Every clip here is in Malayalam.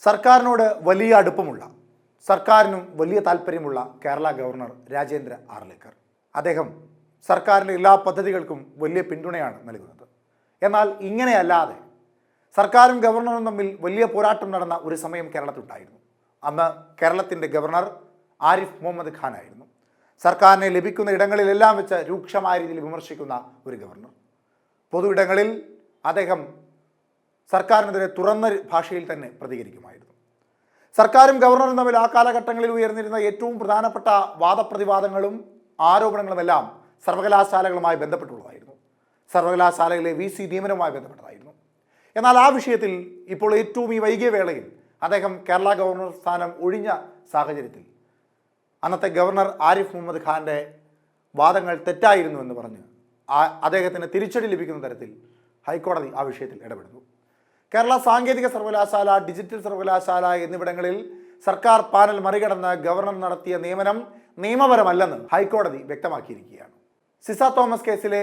സർക്കാരിനോട് വലിയ അടുപ്പമുള്ള, സർക്കാരിനും വലിയ താല്പര്യമുള്ള കേരള ഗവർണർ രാജേന്ദ്ര ആർലേക്കർ. അദ്ദേഹം സർക്കാരിൻ്റെ എല്ലാ പദ്ധതികൾക്കും വലിയ പിന്തുണയാണ് നൽകുന്നത്. എന്നാൽ ഇങ്ങനെയല്ലാതെ സർക്കാരും ഗവർണറും തമ്മിൽ വലിയ പോരാട്ടം നടന്ന ഒരു സമയം കേരളത്തിലുണ്ടായിരുന്നു. അന്ന് കേരളത്തിൻ്റെ ഗവർണർ ആരിഫ് മുഹമ്മദ് ഖാൻ ആയിരുന്നു. സർക്കാരിനെ ലഭിക്കുന്ന ഇടങ്ങളിലെല്ലാം വെച്ച് രൂക്ഷമായ രീതിയിൽ വിമർശിക്കുന്ന ഒരു ഗവർണർ. പൊതു ഇടങ്ങളിൽ അദ്ദേഹം സർക്കാരിനെതിരെ തുറന്ന ഭാഷയിൽ തന്നെ പ്രതികരിക്കുമായിരുന്നു. സർക്കാരും ഗവർണറും തമ്മിൽ ആ കാലഘട്ടങ്ങളിൽ ഉയർന്നിരുന്ന ഏറ്റവും പ്രധാനപ്പെട്ട വാദപ്രതിവാദങ്ങളും ആരോപണങ്ങളുമെല്ലാം സർവകലാശാലകളുമായി ബന്ധപ്പെട്ടുള്ളതായിരുന്നു. സർവകലാശാലയിലെ VC നിയമനവുമായി ബന്ധപ്പെട്ടതായിരുന്നു. എന്നാൽ ആ വിഷയത്തിൽ ഇപ്പോൾ ഏറ്റവും ഈ വൈകിയ വേളയിൽ അദ്ദേഹം കേരള ഗവർണർ സ്ഥാനം ഒഴിഞ്ഞ സാഹചര്യത്തിൽ അന്നത്തെ ഗവർണർ ആരിഫ് മുഹമ്മദ് ഖാൻ്റെ വാദങ്ങൾ തെറ്റായിരുന്നു എന്ന് പറഞ്ഞ് അദ്ദേഹത്തിന് തിരിച്ചടി ലഭിക്കുന്ന തരത്തിൽ ഹൈക്കോടതി ആ വിഷയത്തിൽ ഇടപെടുന്നു. കേരള സാങ്കേതിക സർവകലാശാല, ഡിജിറ്റൽ സർവകലാശാല എന്നിവിടങ്ങളിൽ സർക്കാർ പാനൽ മറികടന്ന് ഗവർണർ നടത്തിയ നിയമനം നിയമപരമല്ലെന്ന് ഹൈക്കോടതി വ്യക്തമാക്കിയിരിക്കുകയാണ്. സിസ തോമസ് കേസിലെ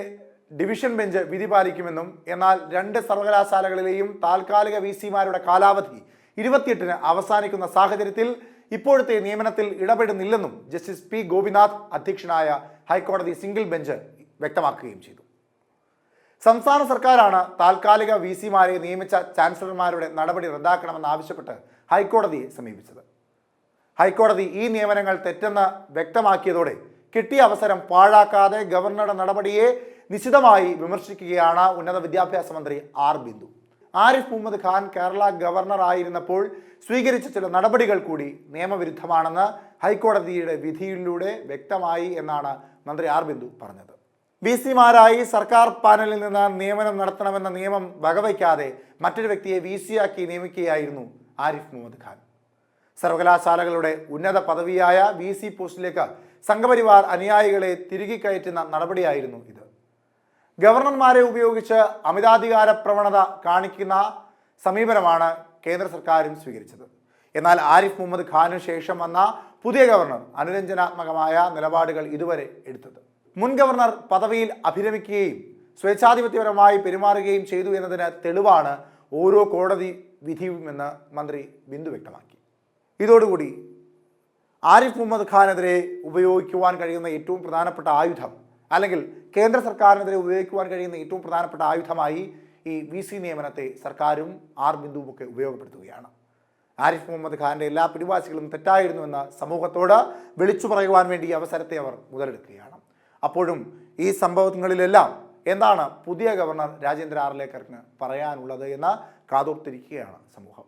ഡിവിഷൻ ബെഞ്ച് വിധി പാലിക്കുമെന്നും എന്നാൽ 2 സർവകലാശാലകളിലെയും താൽക്കാലിക VCമാരുടെ കാലാവധി 28-ന് അവസാനിക്കുന്ന സാഹചര്യത്തിൽ ഇപ്പോഴത്തെ നിയമനത്തിൽ ഇടപെടുന്നില്ലെന്നും ജസ്റ്റിസ് P. ഗോപിനാഥ് അധ്യക്ഷനായ ഹൈക്കോടതി സിംഗിൾ ബെഞ്ച് വ്യക്തമാക്കുകയും ചെയ്തു. സംസ്ഥാന സർക്കാരാണ് താൽക്കാലിക VCമാരെ നിയമിച്ച ചാൻസലർമാരുടെ നടപടി റദ്ദാക്കണമെന്നാവശ്യപ്പെട്ട് ഹൈക്കോടതിയെ സമീപിച്ചത്. ഹൈക്കോടതി ഈ നിയമനങ്ങൾ തെറ്റെന്ന് വ്യക്തമാക്കിയതോടെ കിട്ടിയ അവസരം പാഴാക്കാതെ ഗവർണറുടെ നടപടിയെ നിശിതമായി വിമർശിക്കുകയാണ് ഉന്നത വിദ്യാഭ്യാസ മന്ത്രി R. ബിന്ദു. ആരിഫ് മുഹമ്മദ് ഖാൻ കേരള ഗവർണർ ആയിരുന്നപ്പോൾ സ്വീകരിച്ച ചില നടപടികൾ കൂടി നിയമവിരുദ്ധമാണെന്ന് ഹൈക്കോടതിയുടെ വിധിയിലൂടെ വ്യക്തമായി എന്നാണ് മന്ത്രി R. ബിന്ദു പറഞ്ഞത്. VCമാരായി സർക്കാർ പാനലിൽ നിന്ന് നിയമനം നടത്തണമെന്ന നിയമം വകവയ്ക്കാതെ മറ്റൊരു വ്യക്തിയെ VCയാക്കി നിയമിക്കുകയായിരുന്നു ആരിഫ് മുഹമ്മദ് ഖാൻ. സർവകലാശാലകളുടെ ഉന്നത പദവിയായ VC പോസ്റ്റിലേക്ക് സംഘപരിവാർ അനുയായികളെ തിരികെ കയറ്റുന്ന നടപടിയായിരുന്നു ഇത്. ഗവർണർമാരെ ഉപയോഗിച്ച് അമിതാധികാര പ്രവണത കാണിക്കുന്ന സമീപനമാണ് കേന്ദ്ര സർക്കാരും സ്വീകരിച്ചത്. എന്നാൽ ആരിഫ് മുഹമ്മദ് ഖാനു ശേഷം വന്ന പുതിയ ഗവർണർ അനുരഞ്ജനാത്മകമായ നിലപാടുകൾ ഇതുവരെ എടുത്തത്. മുൻ ഗവർണർ പദവിയിൽ അഭിരമിക്കുകയും സ്വേച്ഛാധിപത്യപരമായി പെരുമാറുകയും ചെയ്തു എന്നതിന് തെളിവാണ് ഓരോ കോടതി വിധിയുമെന്ന് മന്ത്രി ബിന്ദു വ്യക്തമാക്കി. ഇതോടുകൂടി ആരിഫ് മുഹമ്മദ് ഖാനെതിരെ ഉപയോഗിക്കുവാൻ കഴിയുന്ന ഏറ്റവും പ്രധാനപ്പെട്ട ആയുധം, അല്ലെങ്കിൽ കേന്ദ്ര സർക്കാരിനെതിരെ ഉപയോഗിക്കുവാൻ കഴിയുന്ന ഏറ്റവും പ്രധാനപ്പെട്ട ആയുധമായി ഈ VC നിയമനത്തെ സർക്കാരും R. ബിന്ദുവുമൊക്കെ ഉപയോഗപ്പെടുത്തുകയാണ്. ആരിഫ് മുഹമ്മദ് ഖാൻ്റെ എല്ലാ പിടിവാശികളും തെറ്റായിരുന്നുവെന്ന് സമൂഹത്തോട് വിളിച്ചു പറയുവാൻ വേണ്ടി ഈ അവസരത്തെ അവർ മുതലെടുക്കുകയാണ്. അപ്പോഴും ഈ സംഭവങ്ങളിലെല്ലാം എന്താണ് പുതിയ ഗവർണർ രാജേന്ദ്ര ആർലേക്കറിന് പറയാനുള്ളത് എന്ന് കാതോർത്തിരിക്കുകയാണ് സമൂഹം.